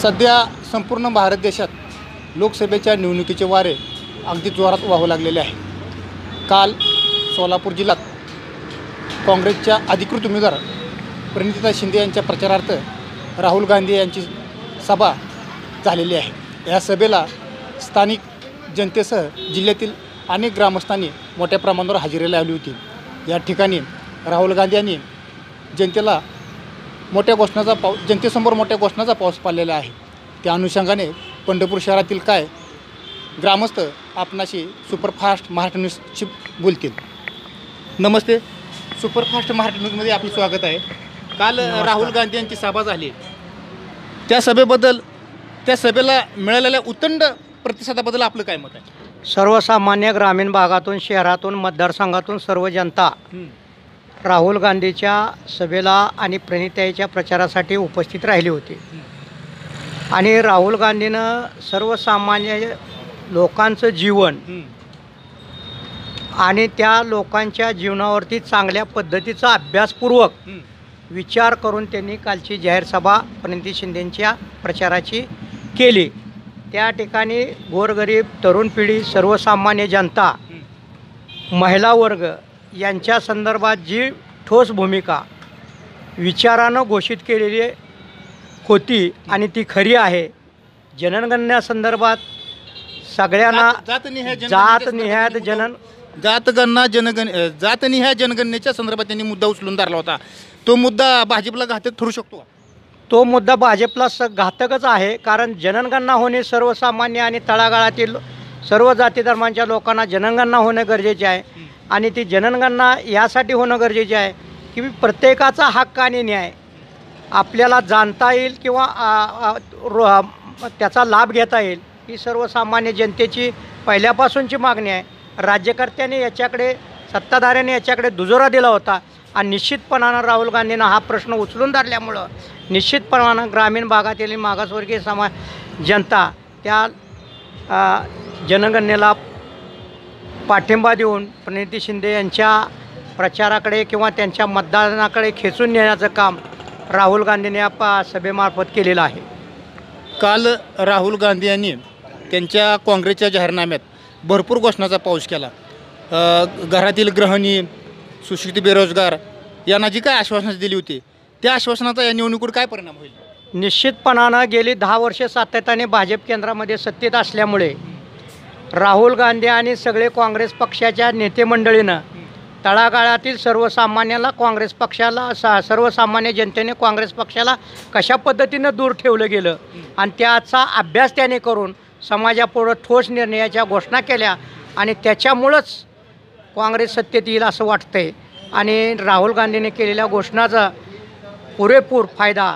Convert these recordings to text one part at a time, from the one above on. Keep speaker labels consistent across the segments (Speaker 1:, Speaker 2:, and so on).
Speaker 1: सध्या संपूर्ण भारत देशात लोकसभेच्या निवडणुकीचे वारे अगदी जोरात वाहू लागलेले आहे. काल सोलापूर जिल्ह्यात काँग्रेसच्या अधिकृत उमेदवार प्रणितीताई शिंदे यांच्या प्रचारार्थ राहुल गांधी यांची सभा झालेली आहे. या सभेला स्थानिक जनतेसह जिल्ह्यातील अनेक ग्रामस्थांनी मोठ्या प्रमाणावर हजेरी लावली होती. या ठिकाणी राहुल गांधी यांनी जनतेला जनतेसमोर मोठ्या घोषणाचा पाऊस पाडलेला आहे. त्या अनुषंगाने पंढरपूर शहरातील काय ग्रामस्थ आपणाशी सुपरफास्ट महाराष्ट्र न्यूजशी बोलतील. नमस्ते, सुपरफास्ट महाराष्ट्र न्यूजमध्ये आपलं स्वागत आहे. काल राहुल गांधी यांची सभा झाली. त्या सभेला मिळालेल्या उत्तंड प्रतिसादाबद्दल आपलं काय मत आहे?
Speaker 2: सर्वसामान्य ग्रामीण भागातून, शहरातून, मतदारसंघातून सर्व जनता राहुल गांधीच्या सभेला आणि प्रणितीताईच्या प्रचारासाठी उपस्थित राहिली होती. आणि राहुल गांधीनं सर्वसामान्य लोकांचं जीवन आणि त्या लोकांच्या जीवनावरती चांगल्या पद्धतीचा अभ्यासपूर्वक विचार करून त्यांनी कालची जाहीर सभा प्रणिती शिंदेंच्या प्रचाराची केली. त्या ठिकाणी गोरगरीब, तरुण पिढी, सर्वसामान्य जनता, महिला वर्ग यांच्या संदर्भात जी ठोस भूमिका विचारानं घोषित केलेली होती आणि ती खरी आहे. जनगणनेसंदर्भात सगळ्यांना
Speaker 1: जातनिहाय जनगणनेच्या संदर्भात त्यांनी मुद्दा उचलून धरला होता. तो मुद्दा भाजपला घातक ठरू शकतो?
Speaker 2: तो मुद्दा भाजपला घातकच आहे. कारण जनगणना होणे सर्वसामान्य आणि तळागाळातील सर्व जाती धर्मांच्या लोकांना जनगणना होणं गरजेचे आहे. आणि ती जनगणना यासाठी होणं गरजेचे आहे की प्रत्येकाचा हक्क आणि न्याय आपल्याला जाणता येईल किंवा त्याचा लाभ घेता येईल, ही सर्वसामान्य जनतेची पहिल्यापासूनची मागणी आहे. राज्यकर्त्यांनी याच्याकडे, सत्ताधाऱ्यांनी याच्याकडे दुजोरा दिला होता आणि निश्चितपणानं राहुल गांधींना हा प्रश्न उचलून धरल्यामुळं निश्चितपणानं ग्रामीण भागातील मागासवर्गीय जनता त्या जनगणनेला पाठिंबा देऊन प्रणिती शिंदे यांच्या प्रचाराकडे किंवा त्यांच्या मतदानाकडे खेचून नेण्याचं काम राहुल गांधींनी या सभेमार्फत केलेलं आहे.
Speaker 1: काल राहुल गांधी यांनी त्यांच्या काँग्रेसच्या जाहीरनाम्यात भरपूर घोषणाचा पाऊस केला. घरातील गृहिणी, सुशिक्षित बेरोजगार यांना जी काय आश्वासनं दिली होती, त्या आश्वासनाचा या निवडणुकीवर काय परिणाम होईल?
Speaker 2: निश्चितपणानं गेली 10 वर्षे सातत्याने भाजप केंद्रामध्ये सत्तेत असल्यामुळे राहुल गांधी आणि सगळे काँग्रेस पक्षाच्या नेते मंडळीनं तळागाळातील सर्वसामान्याला काँग्रेस पक्षाला सर्वसामान्य जनतेने काँग्रेस पक्षाला कशा पद्धतीनं दूर ठेवलं गेलं आणि त्याचा अभ्यास त्याने करून समाजापुढं ठोस निर्णयाच्या घोषणा केल्या आणि त्याच्यामुळंच काँग्रेस सत्तेत येईल असं वाटतंय. आणि राहुल गांधीने केलेल्या घोषणाचा पुरेपूर फायदा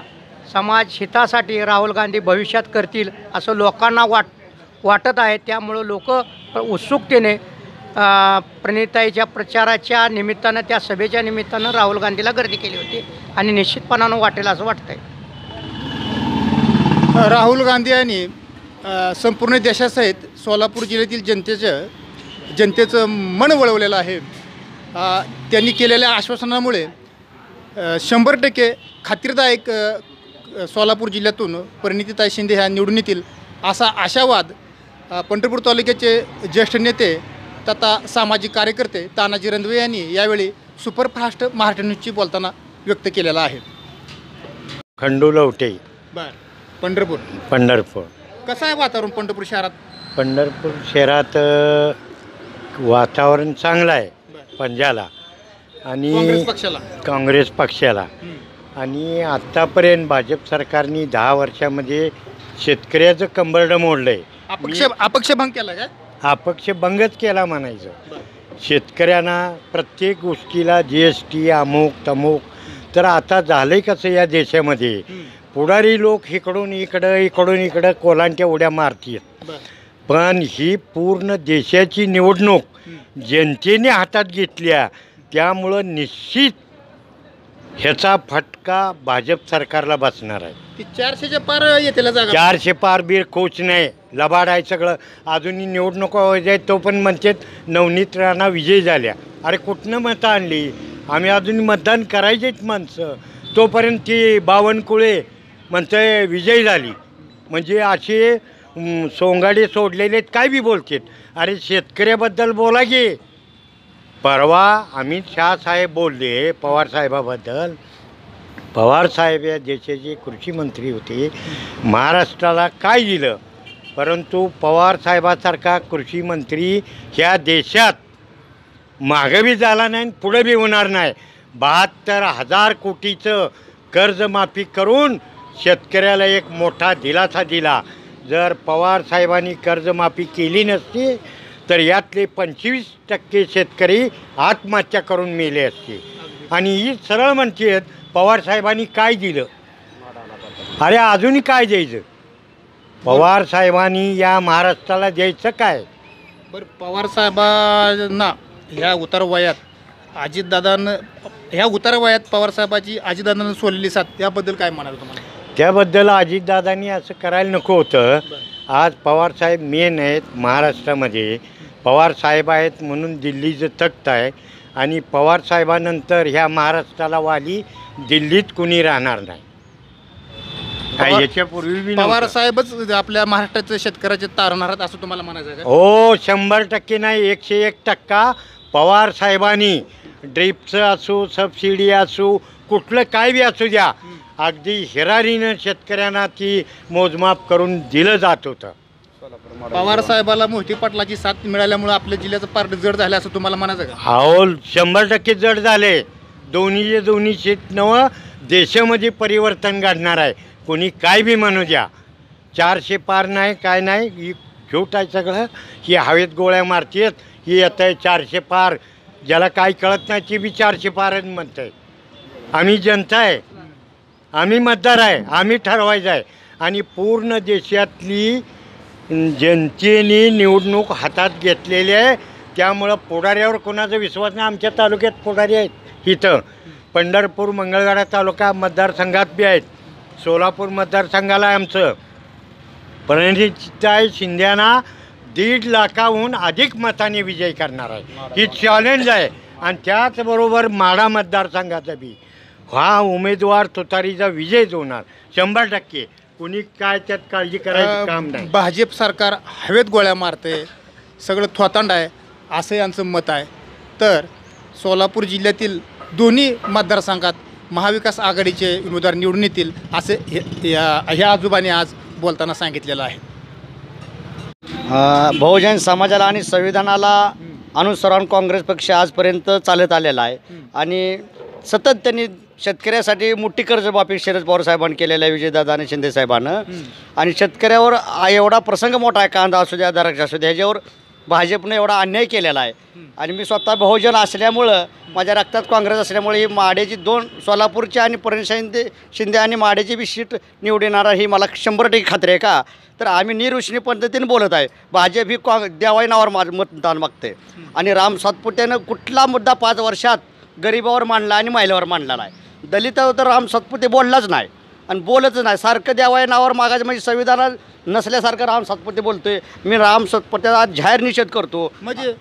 Speaker 2: समाज हितासाठी राहुल गांधी भविष्यात करतील असं लोकांना वाटत आहे. त्यामुळं लोक उत्सुकतेने प्रणितीताईच्या प्रचाराच्या निमित्तानं, त्या सभेच्या निमित्तानं राहुल गांधीला गर्दी केली होती आणि निश्चितपणानं वाटेल असं वाटतंय.
Speaker 1: राहुल गांधी यांनी संपूर्ण देशासहित सोलापूर जिल्ह्यातील जनतेचं मन वळवलेलं आहे. त्यांनी केलेल्या आश्वासनामुळे 100% खात्रीदायक सोलापूर जिल्ह्यातून प्रणितीताई शिंदे ह्या निवडून येतील असा आशावाद पंढरपूर तालुक्याचे ज्येष्ठ नेते तथा सामाजिक कार्यकर्ते तानाजी रंधवे यांनी यावेळी सुपरफास्ट महाराष्ट्र न्यूजशी बोलताना व्यक्त केलेला आहे.
Speaker 3: खंडू लवटे, पंढरपूर.
Speaker 1: कसं आहे वातावरण पंढरपूर शहरात?
Speaker 3: पंढरपूर शहरात वातावरण चांगलं आहे पंजाला आणि काँग्रेस पक्षाला. आणि आत्तापर्यंत भाजप सरकारने 10 वर्षामध्ये शेतकऱ्याचं कंबरडं मोडलं आहे.
Speaker 1: अपक्षभंग केला का?
Speaker 3: अपक्षभंगच केला म्हणायचं. शेतकऱ्यांना प्रत्येक गोष्टीला GST अमुक तमुक. तर आता झालं आहे कसं या देशामध्ये, पुढारी लोक इकडून इकडं कोलांट्या उड्या मारतील. पण ही पूर्ण देशाची निवडणूक जनतेने हातात घेतल्या, त्यामुळं निश्चित ह्याचा फटका भाजप सरकारला बसणार आहे.
Speaker 1: 400च्या पार येतील जागा.
Speaker 3: 400 पार बीर कोच नाही, लबाड आहे सगळं. अजूनही निवडणुका व्हायच्या तो पण म्हणतात नवनीत राणा विजय झाल्या. अरे कुठनं मतं आणली? आम्ही अजून मतदान करायचेच माणसं. तोपर्यंत ती बावनकुळे म्हणतोय विजयी झाली. म्हणजे असे सोंगाडे सोडलेले काय बी बोलतात. अरे शेतकऱ्याबद्दल बोला की. परवा अमित शहा साहेब बोलले पवारसाहेबाबद्दल. पवारसाहेब या देशाचे कृषी मंत्री होते. महाराष्ट्राला काय दिलं, परंतु पवारसाहेबासारखा कृषी मंत्री ह्या देशात मागं बी झाला नाही, पुढं बी होणार नाही. 72,000 कोटीचं कर्जमाफी करून शेतकऱ्याला एक मोठा दिलासा दिला. जर पवारसाहेबांनी कर्जमाफी केली नसती तर यातले 25% शेतकरी आत्महत्या करून मेले असते. आणि ही सरळ म्हणते पवारसाहेबांनी काय दिलं. अरे अजूनही काय द्यायचं. पवारसाहेबांनी या महाराष्ट्राला द्यायचं काय.
Speaker 1: बरं, पवारसाहेबांना ह्या उतार वयात अजितदादांना ह्या उतार वयात पवारसाहेबाची अजितदादांना सोडलेली साथ याबद्दल काय म्हणाल तुम्हाला.
Speaker 3: त्याबद्दल अजितदादांनी असं करायला नको होतं. आज पवारसाहेब मेन आहेत महाराष्ट्रामध्ये. पवारसाहेब आहेत म्हणून दिल्लीचं तख्त आहे. आणि पवारसाहेबानंतर ह्या महाराष्ट्राला वाली दिल्लीत कुणी राहणार नाही. याच्यापूर्वी बी
Speaker 1: पवारसाहेबच आपल्या महाराष्ट्राचं शेतकऱ्याचे तारणार आहेत असं तुम्हाला म्हणायचं आहे का.
Speaker 3: हो, 100% नाही, 101% पवारसाहेबांनी ड्रीपचं असो, सबसिडी असो, कुठलं काय बी असू द्या, अगदी हिरारीनं शेतकऱ्यांना ती मोजमाप करून दिलं जात होतं.
Speaker 1: पवारसाहेबाला मोहिते पाटलाची साथ मिळाल्यामुळे आपल्या जिल्ह्याचं पारड जड झालं असं तुम्हाला म्हणायचं का.
Speaker 3: हो, 100% जड झाले. दोन्ही शेत नवं देशामध्ये परिवर्तन घडणार आहे. कोणी काय बी म्हणू द्या, 400 पार नाही, काय नाही, ही झूट आहे सगळं. ही हवेत गोळ्या मारतात. ही येतं आहे 400 पार. ज्याला काय कळत नाही ती बी 400 पारच म्हणत आहे. आम्ही जनता आहे, आम्ही मतदार आहे, आम्ही ठरवायचं आहे. आणि पूर्ण देशातली जनतेने निवडणूक हातात घेतलेली आहे. त्यामुळं पुढाऱ्यावर कोणाचा विश्वास नाही. आमच्या तालुक्यात पुढारी आहेत. इथं पंढरपूर मंगळवेढा तालुका मतदारसंघात बी आहेत. सोलापूर मतदारसंघाला आहे आमचं. प्रणितीताई शिंदेना 1.5 लाखाहून अधिक मताने विजय करणार आहे. ही चॅलेंज आहे. आणि त्याचबरोबर माढा मतदारसंघाचा बी हा उमेदवार तुतारीचा विजयच होणार 100%. कुणी काय त्यात काळजी करायचं काम नाही.
Speaker 1: भाजप सरकार हवेत गोळ्या मारते, सगळं थोतांड आहे असं यांचं मत आहे. तर सोलापूर जिल्ह्यातील दोन्ही मतदारसंघात महाविकास आघाडीचे उमेदवार निवडून येतील असे ह्या आजोबांनी आज बोलताना सांगितलेलं आहे.
Speaker 2: बहुजन समाजाला आणि संविधानाला अनुसरून काँग्रेस पक्ष आजपर्यंत चालत आलेला आहे. आणि सतत त्यांनी शेतकऱ्यासाठी मोठी कर्जमाफी शरद पवार साहेबांनी केलेलं आहे, विजयदादा आणि शिंदे साहेबांनं. आणि शेतकऱ्यावर एवढा प्रसंग मोठा आहे, कांदा असू द्या, द्राक्ष असू द्या, ह्याच्यावर भाजपनं एवढा अन्याय केलेला आहे. आणि मी स्वतः बहुजन असल्यामुळं, माझ्या रक्तात काँग्रेस असल्यामुळे ही माढ्याची 2 सोलापूरची आणि प्रणिती शिंदे आणि माढ्याची बी सीट निवडणार ही मला 100% खात्री आहे. का तर आम्ही निरुष्णी पद्धतीने बोलत आहे. भाजप ही देवाई नावावर मतदान मागते. आणि राम सातपुतेनं कुठला मुद्दा 5 वर्षात गरिबावर मांडला आणि महिलावर मांडला नाही. दलितावर तर राम सातपुते बोललाच नाही आणि बोलतच नाही. सारखं देवाई नावावर मागायचं म्हणजे संविधानात नसल्यासारखं राम सातपुते बोलतोय. मी राम सातपुतेचा जाहीर निषेध करतो.
Speaker 1: म्हणजे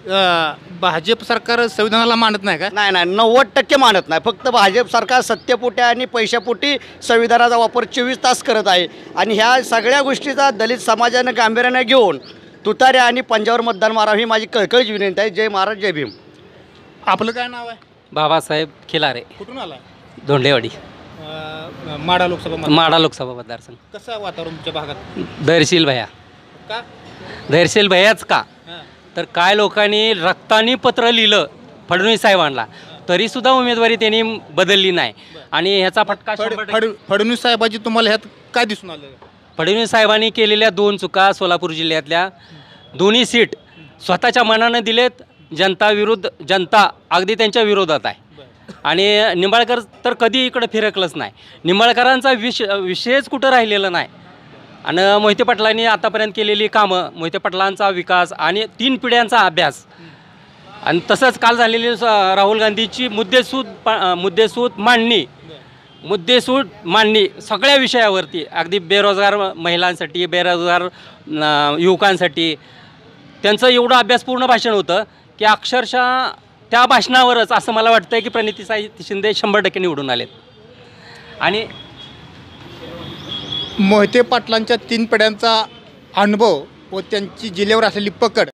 Speaker 1: भाजप सरकार संविधानाला मानत नाही का.
Speaker 2: नाही 90% मानत नाही. फक्त भाजप सरकार सत्तेपोटी आणि पैशापोटी संविधानाचा वापर 24 तास करत आहे. आणि ह्या सगळ्या गोष्टीचा दलित समाजानं गांभीर्याने घेऊन तुताऱ्या आणि पंजावर मतदान मारावं ही माझी कळकळीच विनंती आहे. जय महाराज, जय भीम.
Speaker 1: आपलं काय नाव आहे.
Speaker 4: बाबासाहेब खिलारे,
Speaker 1: कुठून आला.
Speaker 4: धोंडेवाडी,
Speaker 1: माढा लोकसभा
Speaker 4: माढा लोकसभा मतदारसंघ.
Speaker 1: कसं आहे वातावरण तुमच्या भागात.
Speaker 4: धैर्यशील भैया.
Speaker 1: का
Speaker 4: धैर्यशील भैयाच का तर काय लोकांनी रक्तानी पत्र लिहिलं फडणवीस साहेबांना, तरीसुद्धा उमेदवारी त्यांनी बदलली नाही. आणि ह्याचा फटका
Speaker 1: फडणवीस साहेबांची तुम्हाला ह्यात काय दिसून आलं.
Speaker 4: फडणवीस साहेबांनी केलेल्या 2 चुका सोलापूर जिल्ह्यातल्या, दोन्ही सीट स्वतःच्या मनानं दिलेत. जनता अगदी त्यांच्या विरोधात आहे. आणि निंबाळकर तर कधी इकडं फिरकलंच नाही. निंबाळकरांचा विषयच कुठं राहिलेला नाही. आणि मोहिते पाटलांनी आतापर्यंत केलेली कामं, मोहिते पाटलांचा विकास आणि 3 पिढ्यांचा अभ्यास, आणि तसंच काल झालेली राहुल गांधीची मुद्देसूद मांडणी सगळ्या विषयावरती, अगदी बेरोजगार महिलांसाठी, बेरोजगार युवकांसाठी त्यांचं एवढं अभ्यासपूर्ण भाषण होतं की अक्षरशः त्या भाषणावरच असं मला वाटतं की प्रणितीताई शिंदे 100% निवडून आलेत. आणि
Speaker 1: मोहिते पाटलांच्या 3 पिढ्यांचा अनुभव व त्यांची जिल्ह्यावर असलेली पकड